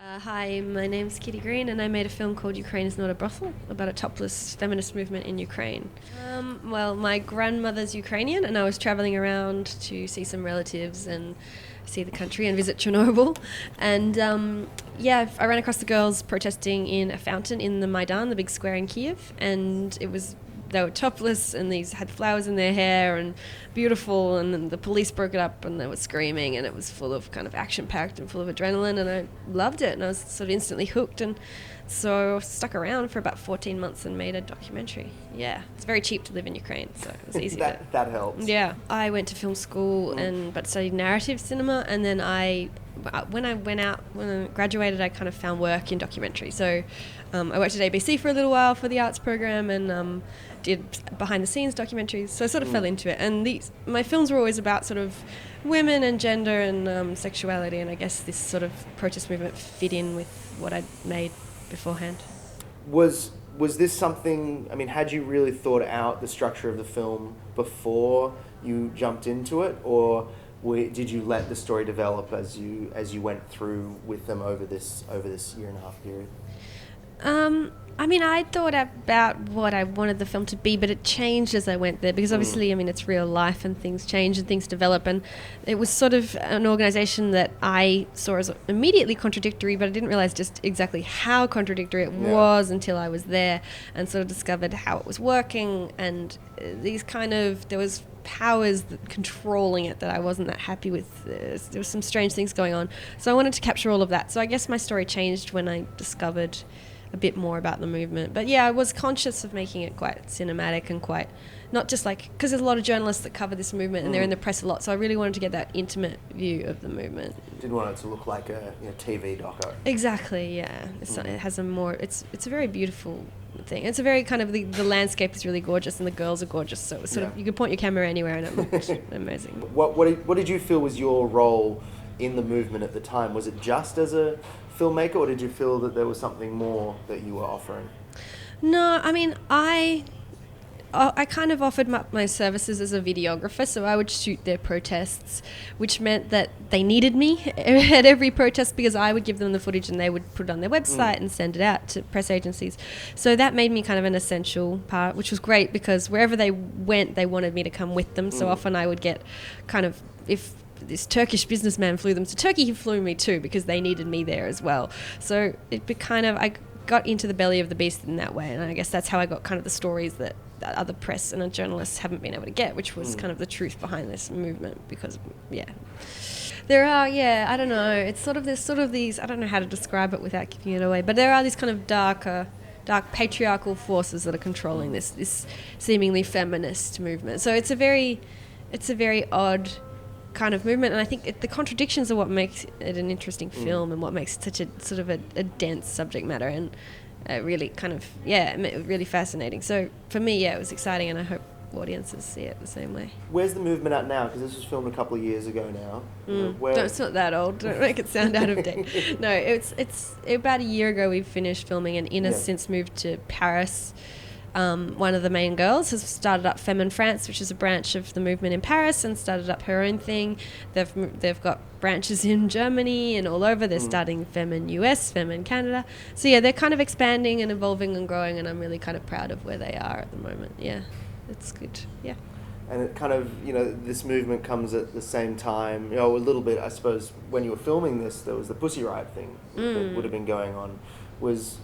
Hi, my name's Kitty Green, and I made a film called Ukraine is Not a Brothel about a topless feminist movement in Ukraine. Well, my grandmother's Ukrainian, and I was traveling around to see some relatives and see the country and visit Chernobyl. And I ran across the girls protesting in a fountain in the Maidan, the big square in Kiev, and they were topless and these had flowers in their hair and beautiful, and then the police broke it up and they were screaming, and it was full of kind of action packed and full of adrenaline, and I loved it and I was sort of instantly hooked, and so I stuck around for about 14 months and made a documentary. Yeah, it's very cheap to live in Ukraine, so it was easy. that helps. Yeah, I went to film school but studied narrative cinema, and then when I graduated, I kind of found work in documentary. So I worked at ABC for a little while for the arts program, and did behind the scenes documentaries. So I sort of fell into it. And my films were always about sort of women and gender and sexuality, and I guess this sort of protest movement fit in with what I'd made beforehand. Was this something, I mean, had you really thought out the structure of the film before you jumped into it, or did you let the story develop as you went through with them over this year and a half period? I mean, I thought about what I wanted the film to be, but it changed as I went there, because obviously, I mean, it's real life and things change and things develop, and it was sort of an organisation that I saw as immediately contradictory, but I didn't realise just exactly how contradictory it was until I was there and sort of discovered how it was working, and there was powers controlling it that I wasn't that happy with. There was some strange things going on, so I wanted to capture all of that. So I guess my story changed when I discovered a bit more about the movement. But yeah, I was conscious of making it quite cinematic and quite not just like, because there's a lot of journalists that cover this movement and they're in the press a lot, so I really wanted to get that intimate view of the movement. Didn't want it to look like a TV doco. Exactly, yeah. It has it's a very beautiful thing. It's a very kind of, the landscape is really gorgeous and the girls are gorgeous, so it's sort of, you could point your camera anywhere and it looked amazing. What did you feel was your role in the movement at the time? Was it just as a filmmaker, or did you feel that there was something more that you were offering? No, I mean, I kind of offered my services as a videographer, so I would shoot their protests, which meant that they needed me at every protest, because I would give them the footage and they would put it on their website and send it out to press agencies. So that made me kind of an essential part, which was great, because wherever they went, they wanted me to come with them. So often I would get kind of, if this Turkish businessman flew them to Turkey, he flew me too, because they needed me there as well. So I got into the belly of the beast in that way, and I guess that's how I got kind of the stories that other press and journalists haven't been able to get, which was kind of the truth behind this movement. Because there are, I don't know, there's sort of these, I don't know how to describe it without giving it away, but there are these kind of dark patriarchal forces that are controlling this seemingly feminist movement. So it's a very odd kind of movement, and I think the contradictions are what makes it an interesting film and what makes it such a sort of a dense subject matter, and really kind of really fascinating. So for me, it was exciting, and I hope audiences see it the same way. Where's the movement at now? Because this was filmed a couple of years ago now. No, it's not that old. Don't make it sound out of date. No, it's about a year ago we finished filming, and Ina's since moved to Paris. One of the main girls has started up Femme in France, which is a branch of the movement in Paris, and started up her own thing. They've got branches in Germany and all over. They're starting Femme in US, Femme in Canada. So they're kind of expanding and evolving and growing, and I'm really kind of proud of where they are at the moment. Yeah, it's good. Yeah. And it kind of, this movement comes at the same time, a little bit, I suppose, when you were filming this, there was the Pussy Riot thing that would have been going on. Was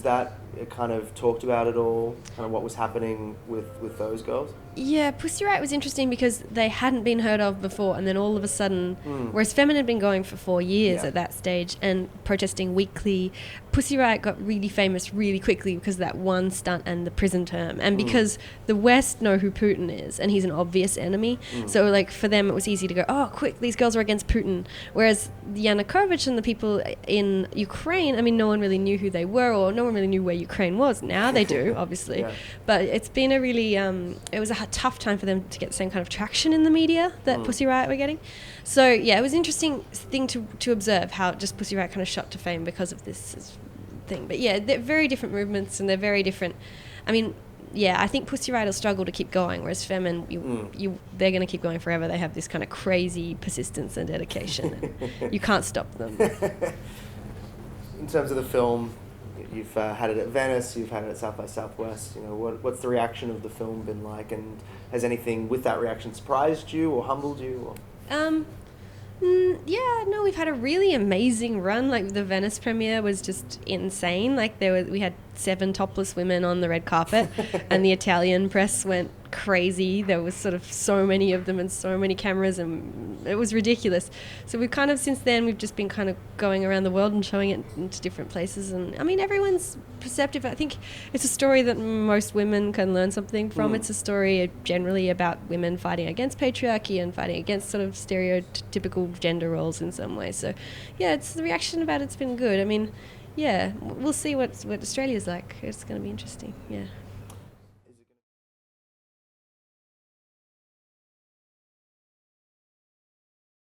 that kind of talked about at all, kind of what was happening with those girls? Yeah, Pussy Riot was interesting because they hadn't been heard of before, and then all of a sudden, whereas Femin had been going for 4 years at that stage and protesting weekly, Pussy Riot got really famous really quickly because of that one stunt and the prison term, and because the West know who Putin is, and he's an obvious enemy. So like for them, it was easy to go, oh, quick, these girls are against Putin. Whereas Yanukovych and the people in Ukraine, I mean, no one really knew who they were, or no one really knew where Ukraine was. Now they do, obviously. But it's been a really, it was a tough time for them to get the same kind of traction in the media that Pussy Riot were getting. So it was an interesting thing to observe how just Pussy Riot kind of shot to fame because of this thing. But they're very different movements, and they're very different. I mean, I think Pussy Riot will struggle to keep going, whereas Femin, they're going to keep going forever. They have this kind of crazy persistence and dedication. And you can't stop them. in terms of the film, you've had it at Venice, you've had it at South by Southwest. You know, what's the reaction of the film been like, and has anything with that reaction surprised you or humbled you? Or? Yeah, no, we've had a really amazing run. Like the Venice premiere was just insane. Like we had 7 topless women on the red carpet, and the Italian press went crazy. There was sort of so many of them and so many cameras, and it was ridiculous. So we've kind of, since then, we've just been kind of going around the world and showing it into different places. And I mean, everyone's perceptive. I think it's a story that most women can learn something from. It's a story generally about women fighting against patriarchy and fighting against sort of stereotypical gender roles in some way. So yeah, the reaction about it's been good. I mean, yeah, we'll see what Australia's like. It's going to be interesting. Yeah.